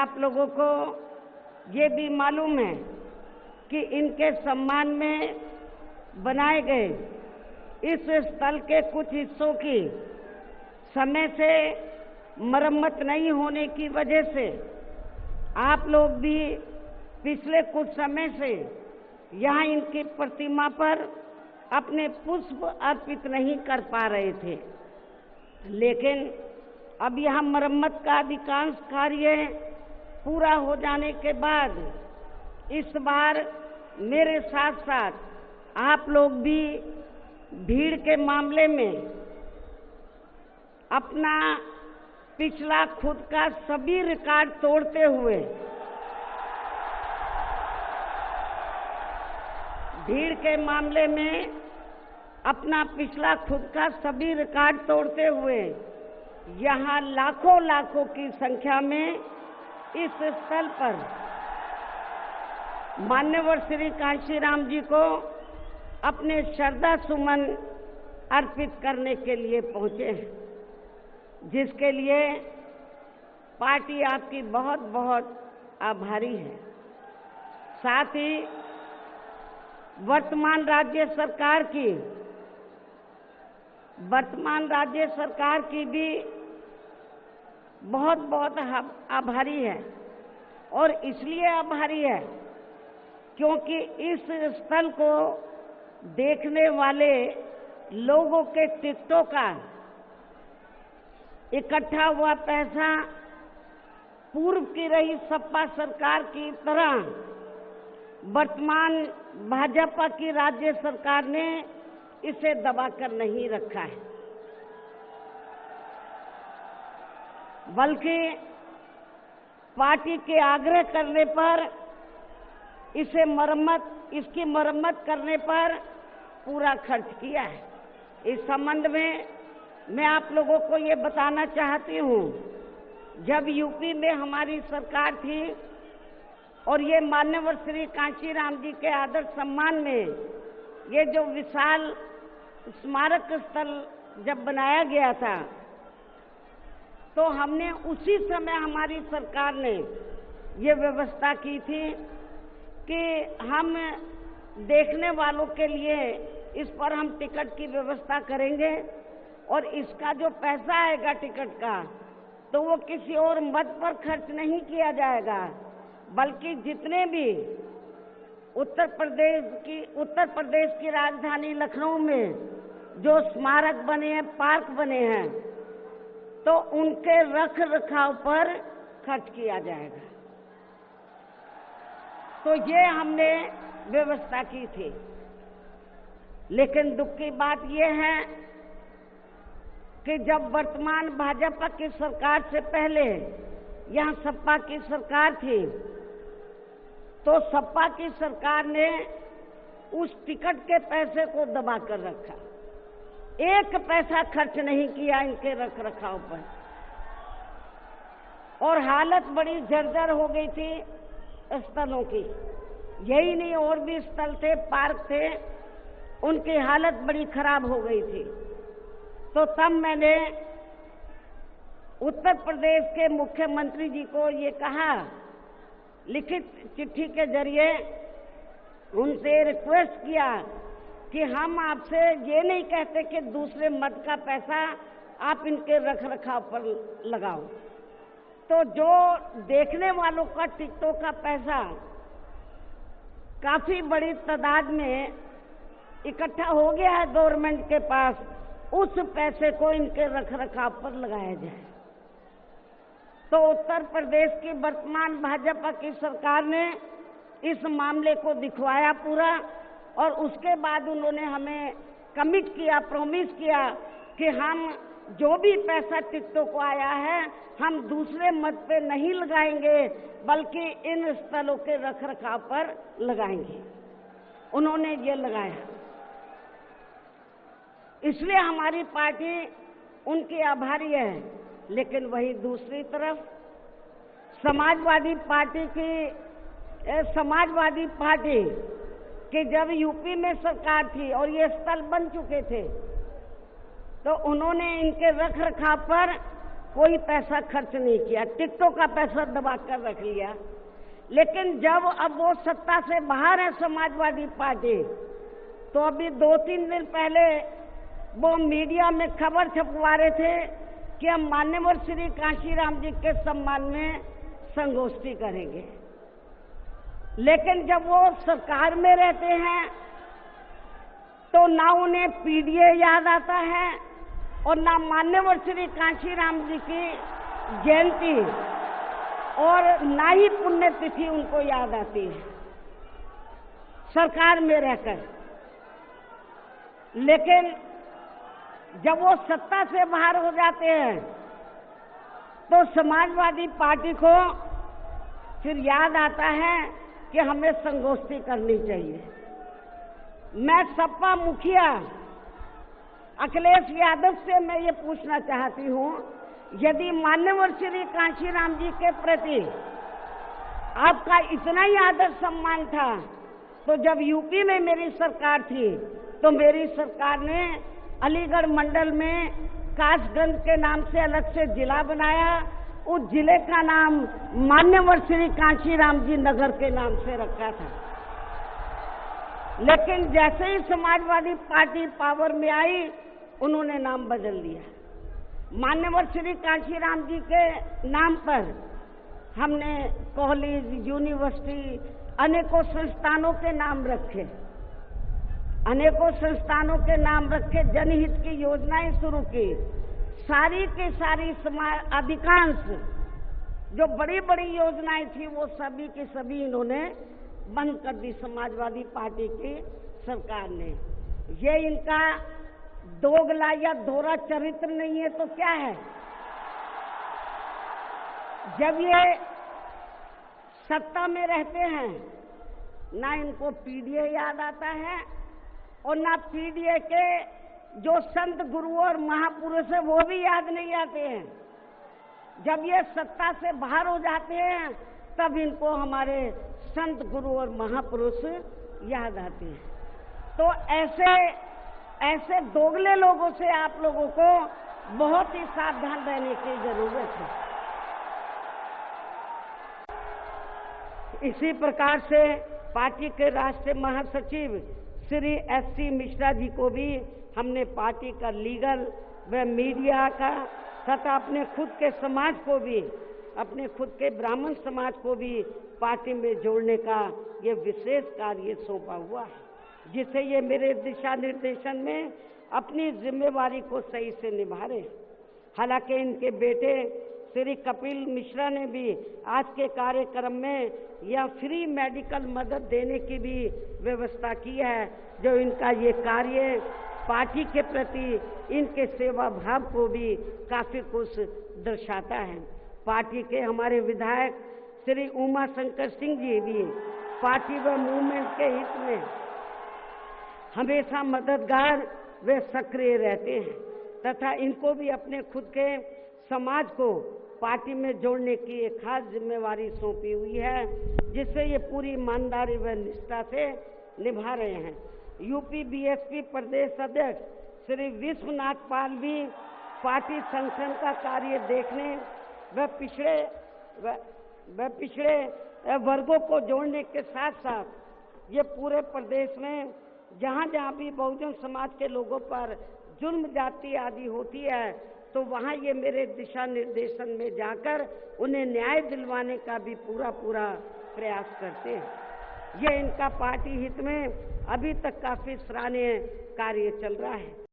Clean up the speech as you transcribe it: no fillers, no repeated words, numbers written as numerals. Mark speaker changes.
Speaker 1: आप लोगों को ये भी मालूम है कि इनके सम्मान में बनाए गए इस स्थल के कुछ हिस्सों की समय से मरम्मत नहीं होने की वजह से आप लोग भी पिछले कुछ समय से यहाँ इनकी प्रतिमा पर अपने पुष्प अर्पित नहीं कर पा रहे थे, लेकिन अब यहाँ मरम्मत का अधिकांश कार्य पूरा हो जाने के बाद इस बार मेरे साथ साथ आप लोग भी भीड़ के मामले में अपना पिछला खुद का सभी रिकॉर्ड तोड़ते हुए भीड़ के मामले में अपना पिछला खुद का सभी रिकॉर्ड तोड़ते हुए यहाँ लाखों लाखों की संख्या में इस स्थल पर मान्यवर श्री कांशीराम जी को अपने श्रद्धा सुमन अर्पित करने के लिए पहुंचे हैं, जिसके लिए पार्टी आपकी बहुत बहुत आभारी है। साथ ही वर्तमान राज्य सरकार की भी बहुत बहुत आभारी है, और इसलिए आभारी है क्योंकि इस स्थल को देखने वाले लोगों के टिकटों का इकट्ठा हुआ पैसा पूर्व की रही सपा सरकार की तरह वर्तमान भाजपा की राज्य सरकार ने इसे दबाकर नहीं रखा है, बल्कि पार्टी के आग्रह करने पर इसकी मरम्मत करने पर पूरा खर्च किया है। इस संबंध में मैं आप लोगों को ये बताना चाहती हूँ, जब यूपी में हमारी सरकार थी और ये मान्यवर श्री कांशीराम जी के आदर सम्मान में ये जो विशाल स्मारक स्थल जब बनाया गया था, तो हमने उसी समय हमारी सरकार ने ये व्यवस्था की थी कि हम देखने वालों के लिए इस पर हम टिकट की व्यवस्था करेंगे, और इसका जो पैसा आएगा टिकट का, तो वो किसी और मद पर खर्च नहीं किया जाएगा, बल्कि जितने भी उत्तर प्रदेश की राजधानी लखनऊ में जो स्मारक बने हैं, पार्क बने हैं, तो उनके रख रखाव पर खर्च किया जाएगा। तो ये हमने व्यवस्था की थी, लेकिन दुख की बात यह है कि जब वर्तमान भाजपा की सरकार से पहले यहाँ सपा की सरकार थी, तो सपा की सरकार ने उस टिकट के पैसे को दबा कर रखा, एक पैसा खर्च नहीं किया इनके रख रखाव पर, और हालत बड़ी जर्जर हो गई थी स्थलों की। यही नहीं, और भी स्थल थे, पार्क थे, उनकी हालत बड़ी खराब हो गई थी। तो तब मैंने उत्तर प्रदेश के मुख्यमंत्री जी को ये कहा, लिखित चिट्ठी के जरिए उनसे रिक्वेस्ट किया कि हम आपसे ये नहीं कहते कि दूसरे मद का पैसा आप इनके रख रखाव पर लगाओ, तो जो देखने वालों का टिकटों का पैसा काफी बड़ी तादाद में इकट्ठा हो गया है गवर्नमेंट के पास, उस पैसे को इनके रख रखाव पर लगाया जाए। तो उत्तर प्रदेश की वर्तमान भाजपा की सरकार ने इस मामले को दिखवाया पूरा, और उसके बाद उन्होंने हमें कमिट किया, प्रॉमिस किया कि हम जो भी पैसा टिकटों को आया है हम दूसरे मद पे नहीं लगाएंगे, बल्कि इन स्थलों के रख रखाव पर लगाएंगे। उन्होंने ये लगाया, इसलिए हमारी पार्टी उनकी आभारी है। लेकिन वही दूसरी तरफ समाजवादी पार्टी कि जब यूपी में सरकार थी और ये स्थल बन चुके थे, तो उन्होंने इनके रख रखाव पर कोई पैसा खर्च नहीं किया, टिकटों का पैसा दबा कर रख लिया। लेकिन जब अब वो सत्ता से बाहर है समाजवादी पार्टी, तो अभी 2-3 दिन पहले वो मीडिया में खबर छपवा रहे थे कि हम मान्यवर श्री कांशीराम जी के सम्मान में संगोष्ठी करेंगे। लेकिन जब वो सरकार में रहते हैं तो ना उन्हें पीडीए याद आता है और ना मान्यवर श्री कांशीराम जी की जयंती और ना ही पुण्यतिथि उनको याद आती है सरकार में रहकर। लेकिन जब वो सत्ता से बाहर हो जाते हैं तो समाजवादी पार्टी को फिर याद आता है कि हमें संगोष्ठी करनी चाहिए। मैं सपा मुखिया अखिलेश यादव से मैं ये पूछना चाहती हूँ, यदि मान्यवर श्री कांशीराम जी के प्रति आपका इतना ही आदर सम्मान था, तो जब यूपी में मेरी सरकार थी तो मेरी सरकार ने अलीगढ़ मंडल में कासगंज के नाम से अलग से जिला बनाया। उस जिले का नाम मान्यवर श्री कांशीराम जी नगर के नाम से रखा था। लेकिन जैसे ही समाजवादी पार्टी पावर में आई, उन्होंने नाम बदल दिया। मान्यवर श्री कांशीराम जी के नाम पर हमने कॉलेज, यूनिवर्सिटी, अनेकों संस्थानों के नाम रखे, अनेकों संस्थानों के नाम रखे, जनहित की योजनाएं शुरू की। सारी की सारी अधिकांश जो बड़ी बड़ी योजनाएं थी वो सभी की सभी इन्होंने बंद कर दी समाजवादी पार्टी की सरकार ने। ये इनका दोगला या दोहरा चरित्र नहीं है तो क्या है? जब ये सत्ता में रहते हैं ना इनको पीडीए याद आता है और ना पीडीए के जो संत गुरु और महापुरुष है वो भी याद नहीं आते हैं। जब ये सत्ता से बाहर हो जाते हैं तब इनको हमारे संत गुरु और महापुरुष याद आते हैं। तो ऐसे दोगले लोगों से आप लोगों को बहुत ही सावधान रहने की जरूरत है। इसी प्रकार से पार्टी के राष्ट्रीय महासचिव श्री एस.सी. मिश्रा जी को भी हमने पार्टी का लीगल व मीडिया का तथा अपने खुद के समाज को भी, अपने खुद के ब्राह्मण समाज को भी पार्टी में जोड़ने का ये विशेष कार्य सौंपा हुआ है, जिसे ये मेरे दिशा निर्देशन में अपनी जिम्मेवारी को सही से निभा रहे। हालांकि इनके बेटे श्री कपिल मिश्रा ने भी आज के कार्यक्रम में यह फ्री मेडिकल मदद देने की भी व्यवस्था की है, जो इनका ये कार्य पार्टी के प्रति इनके सेवा भाव को भी काफी कुछ दर्शाता है। पार्टी के हमारे विधायक श्री उमा शंकर सिंह जी भी पार्टी व मूवमेंट के हित में हमेशा मददगार व सक्रिय रहते हैं तथा इनको भी अपने खुद के समाज को पार्टी में जोड़ने की एक खास जिम्मेवारी सौंपी हुई है, जिसे ये पूरी ईमानदारी व निष्ठा से निभा रहे हैं। यूपी बीएसपी प्रदेश अध्यक्ष श्री विश्वनाथ पाल भी पार्टी संगठन का कार्य देखने व पिछड़े वर्गों को जोड़ने के साथ साथ ये पूरे प्रदेश में जहाँ जहाँ भी बहुजन समाज के लोगों पर जुल्म जाति आदि होती है तो वहाँ ये मेरे दिशा निर्देशन में जाकर उन्हें न्याय दिलवाने का भी पूरा प्रयास करते हैं। ये इनका पार्टी हित में अभी तक काफी सराहनीय कार्य चल रहा है।